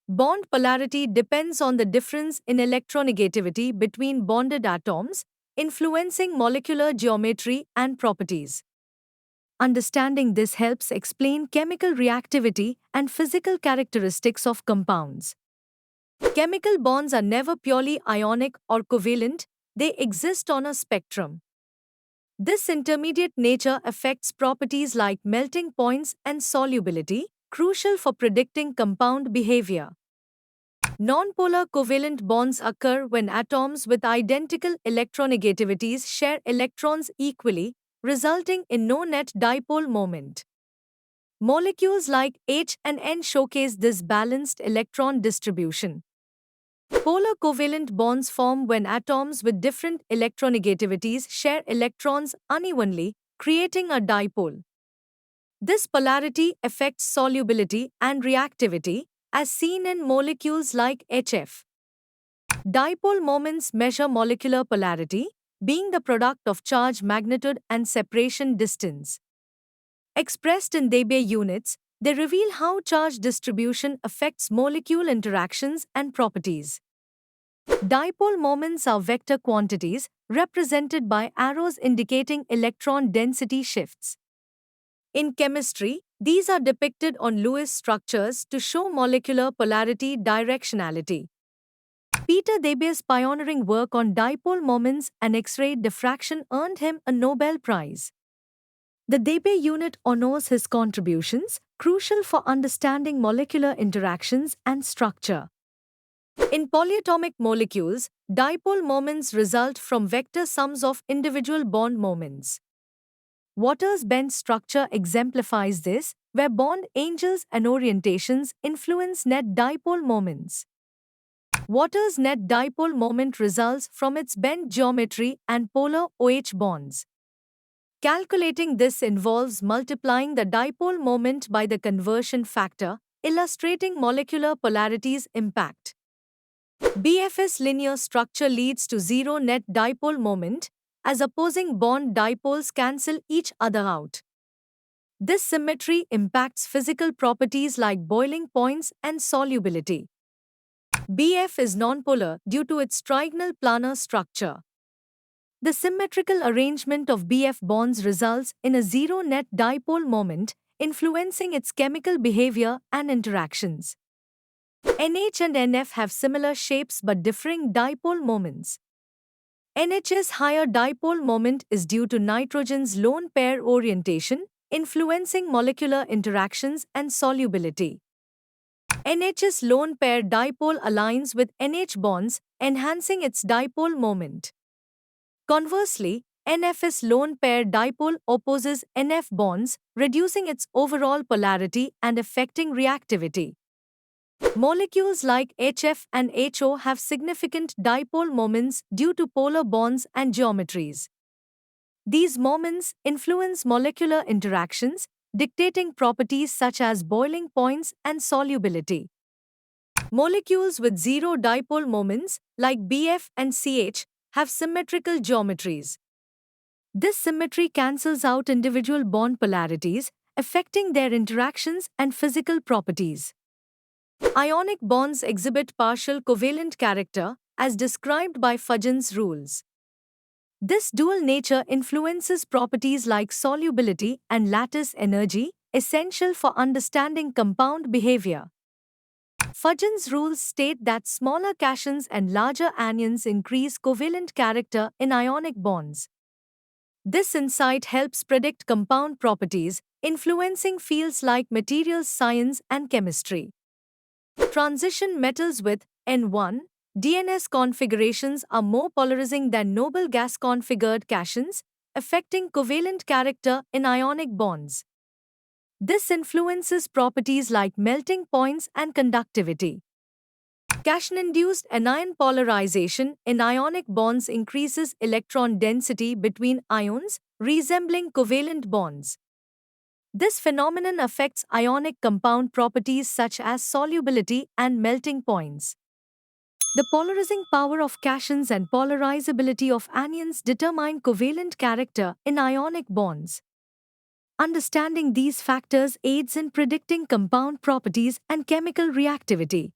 Bond polarity depends on the difference in electronegativity between bonded atoms, influencing molecular geometry and properties. Understanding this helps explain chemical reactivity and physical characteristics of compounds. Chemical bonds are never purely ionic or covalent, they exist on a spectrum. This intermediate nature affects properties like melting points and solubility, crucial for predicting compound behavior. Nonpolar covalent bonds occur when atoms with identical electronegativities share electrons equally, resulting in no net dipole moment. Molecules like H and N showcase this balanced electron distribution. Polar covalent bonds form when atoms with different electronegativities share electrons unevenly, creating a dipole. This polarity affects solubility and reactivity, as seen in molecules like HF. Dipole moments measure molecular polarity, being the product of charge magnitude and separation distance. Expressed in Debye units, they reveal how charge distribution affects molecule interactions and properties. Dipole moments are vector quantities, represented by arrows indicating electron density shifts. In chemistry, these are depicted on Lewis structures to show molecular polarity directionality. Peter Debye's pioneering work on dipole moments and X-ray diffraction earned him a Nobel Prize. The Debye unit honors his contributions, crucial for understanding molecular interactions and structure. In polyatomic molecules, dipole moments result from vector sums of individual bond moments. Water's bent structure exemplifies this, where bond angles and orientations influence net dipole moments. Water's net dipole moment results from its bent geometry and polar OH bonds. Calculating this involves multiplying the dipole moment by the conversion factor, illustrating molecular polarity's impact. BF's linear structure leads to zero net dipole moment, as opposing bond dipoles cancel each other out. This symmetry impacts physical properties like boiling points and solubility. BF is nonpolar due to its trigonal planar structure. The symmetrical arrangement of BF bonds results in a zero net dipole moment, influencing its chemical behavior and interactions. NH and NF have similar shapes but differing dipole moments. NH's higher dipole moment is due to nitrogen's lone pair orientation, influencing molecular interactions and solubility. NH's lone pair dipole aligns with NH bonds, enhancing its dipole moment. Conversely, NF's lone pair dipole opposes NF bonds, reducing its overall polarity and affecting reactivity. Molecules like HF and HO have significant dipole moments due to polar bonds and geometries. These moments influence molecular interactions, dictating properties such as boiling points and solubility. Molecules with zero dipole moments, like BF and CH, have symmetrical geometries. This symmetry cancels out individual bond polarities, affecting their interactions and physical properties. Ionic bonds exhibit partial covalent character, as described by Fudgens' rules. This dual nature influences properties like solubility and lattice energy, essential for understanding compound behavior. Fudgens' rules state that smaller cations and larger anions increase covalent character in ionic bonds. This insight helps predict compound properties, influencing fields like materials science and chemistry. Transition metals with N1, DNS configurations are more polarizing than noble gas-configured cations, affecting covalent character in ionic bonds. This influences properties like melting points and conductivity. Cation-induced anion polarization in ionic bonds increases electron density between ions, resembling covalent bonds. This phenomenon affects ionic compound properties such as solubility and melting points. The polarizing power of cations and polarizability of anions determine covalent character in ionic bonds. Understanding these factors aids in predicting compound properties and chemical reactivity.